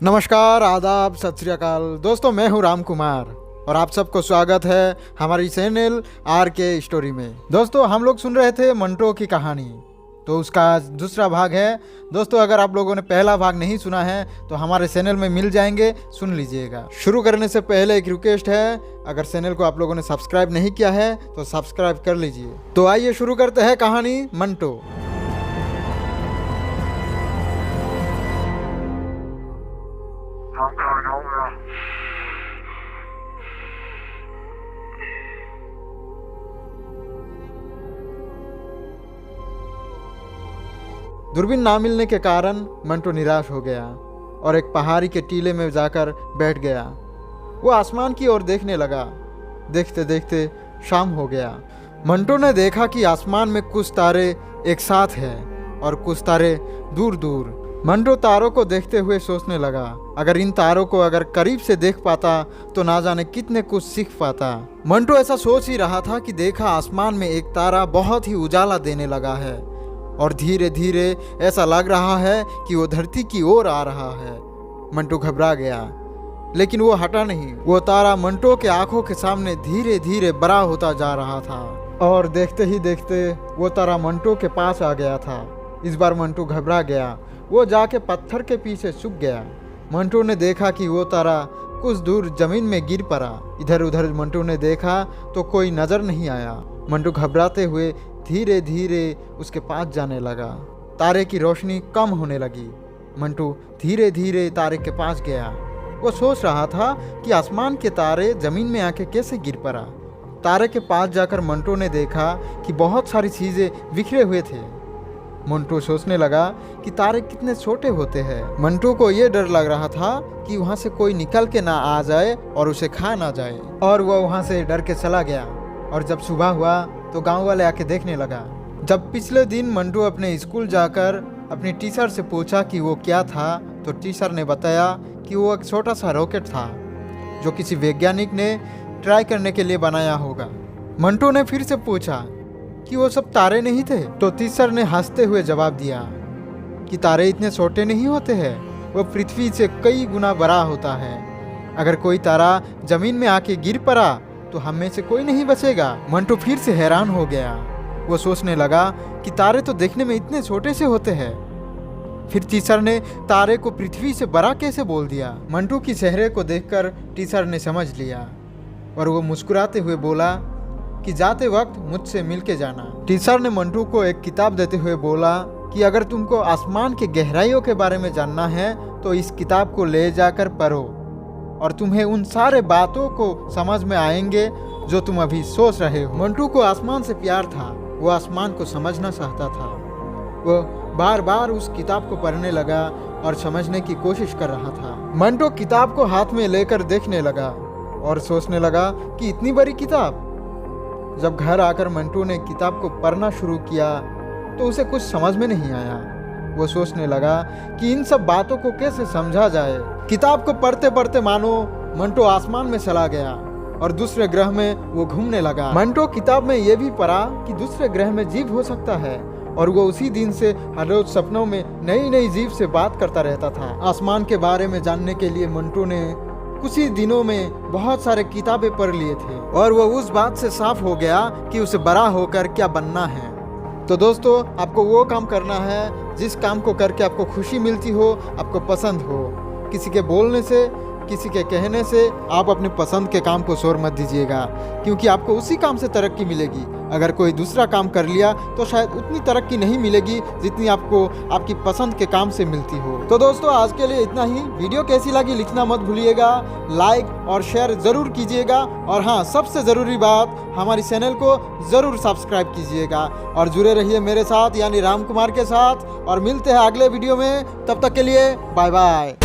नमस्कार, आदाब, सत श्री अकाल। दोस्तों, मैं हूं राम कुमार और आप सबको स्वागत है हमारी चैनल आर के स्टोरी में। दोस्तों, हम लोग सुन रहे थे मंटो की कहानी, तो उसका दूसरा भाग है। दोस्तों, अगर आप लोगों ने पहला भाग नहीं सुना है तो हमारे चैनल में मिल जाएंगे, सुन लीजिएगा। शुरू करने से पहले एक रिक्वेस्ट है, अगर चैनल को आप लोगों ने सब्सक्राइब नहीं किया है तो सब्सक्राइब कर लीजिए। तो आइए शुरू करते हैं कहानी मंटो। दूरबीन ना मिलने के कारण मंटो निराश हो गया और एक पहाड़ी के टीले में जाकर बैठ गया। वो आसमान की ओर देखने लगा। देखते देखते शाम हो गया। मंटो ने देखा कि आसमान में कुछ तारे एक साथ हैं और कुछ तारे दूर दूर। मंटो तारों को देखते हुए सोचने लगा, अगर इन तारों को अगर करीब से देख पाता तो ना जाने कितने कुछ सीख पाता। मंटो ऐसा सोच ही रहा था कि देखा आसमान में एक तारा बहुत ही उजाला देने लगा है और धीरे धीरे ऐसा लग रहा है कि वो धरती की ओर आ रहा है। मंटो घबरा गया, लेकिन वो हटा नहीं। वो तारा मंटो के आंखों के सामने धीरे धीरे बड़ा होता जा रहा था और देखते ही देखते वो तारा मंटो के पास आ गया था। इस बार मंटो घबरा गया। वो जाके पत्थर के पीछे छुप गया। मंटो ने देखा कि वो तारा कुछ दूर जमीन में गिर पड़ा। इधर उधर मंटो ने देखा तो कोई नजर नहीं आया। मंटो घबराते हुए धीरे धीरे उसके पास जाने लगा। तारे की रोशनी कम होने लगी। मंटो धीरे धीरे तारे के पास गया। वो सोच रहा था कि आसमान के तारे जमीन में आके कैसे गिर पड़ा। तारे के पास जाकर मंटो ने देखा कि बहुत सारी चीजें बिखरे हुए थे। मंटो सोचने लगा कि तारे कितने छोटे होते हैं। मंटो को ये डर लग रहा था कि वहाँ से कोई निकल के ना आ जाए और उसे खा ना जाए, और वह वहाँ से डर के चला गया। और जब सुबह हुआ तो गांव वाले आके देखने लगा। जब पिछले दिन मंटो अपने स्कूल जाकर अपनी टीचर से पूछा कि वो क्या था, तो टीचर ने बताया कि वो एक छोटा सा रॉकेट था जो किसी वैज्ञानिक ने ट्राई करने के लिए बनाया होगा। मंटो ने फिर से पूछा कि वो सब तारे नहीं थे, तो टीचर ने हंसते हुए जवाब दिया कि तारे इतने छोटे नहीं होते हैं, वो पृथ्वी से कई गुना बड़ा होता है। अगर कोई तारा जमीन में आके गिर पड़ा तो हम में से कोई नहीं बचेगा। मंटो फिर से हैरान हो गया। वो सोचने लगा कि तारे तो देखने में इतने छोटे से होते हैं, फिर टीचर ने तारे को पृथ्वी से बड़ा कैसे बोल दिया। मंटो की चेहरे को देखकर टीचर ने समझ लिया और वो मुस्कुराते हुए बोला कि जाते वक्त मुझसे मिल के जाना। टीचर ने मंटो को एक किताब देते हुए बोला कि अगर तुमको आसमान के गहराइयों के बारे में जानना है तो इस किताब को ले जाकर पढ़ो और तुम्हें उन सारे बातों को समझ में आएंगे जो तुम अभी सोच रहे हो। मंटो को आसमान से प्यार था। वो आसमान को समझना चाहता था। वो बार बार उस किताब को पढ़ने लगा और समझने की कोशिश कर रहा था। मंटो किताब को हाथ में लेकर देखने लगा और सोचने लगा कि इतनी बड़ी किताब। जब घर आकर मंटो ने किताब को पढ़ना शुरू किया तो उसे कुछ समझ में नहीं आया। वो सोचने लगा कि इन सब बातों को कैसे समझा जाए। किताब को पढ़ते पढ़ते मानो मंटो आसमान में चला गया और दूसरे ग्रह में वो घूमने लगा। मंटो किताब में ये भी पढ़ा कि दूसरे ग्रह में जीव हो सकता है और वो उसी दिन से हर रोज सपनों में नई नई जीव से बात करता रहता था। आसमान के बारे में जानने के लिए मंटो ने कुछ ही दिनों में बहुत सारे किताबें पढ़ लिए थे और वो उस बात से साफ हो गया कि उसे बड़ा होकर क्या बनना है। तो दोस्तों, आपको वो काम करना है जिस काम को करके आपको खुशी मिलती हो, आपको पसंद हो। किसी के बोलने से, किसी के कहने से आप अपने पसंद के काम को छोड़ मत दीजिएगा, क्योंकि आपको उसी काम से तरक्की मिलेगी। अगर कोई दूसरा काम कर लिया तो शायद उतनी तरक्की नहीं मिलेगी जितनी आपको आपकी पसंद के काम से मिलती हो। तो दोस्तों, आज के लिए इतना ही। वीडियो कैसी लगी लिखना मत भूलिएगा, लाइक और शेयर ज़रूर कीजिएगा, और हाँ, सबसे ज़रूरी बात, हमारी चैनल को ज़रूर सब्सक्राइब कीजिएगा और जुड़े रहिए मेरे साथ यानी राम कुमार के साथ। और मिलते हैं अगले वीडियो में। तब तक के लिए बाय बाय।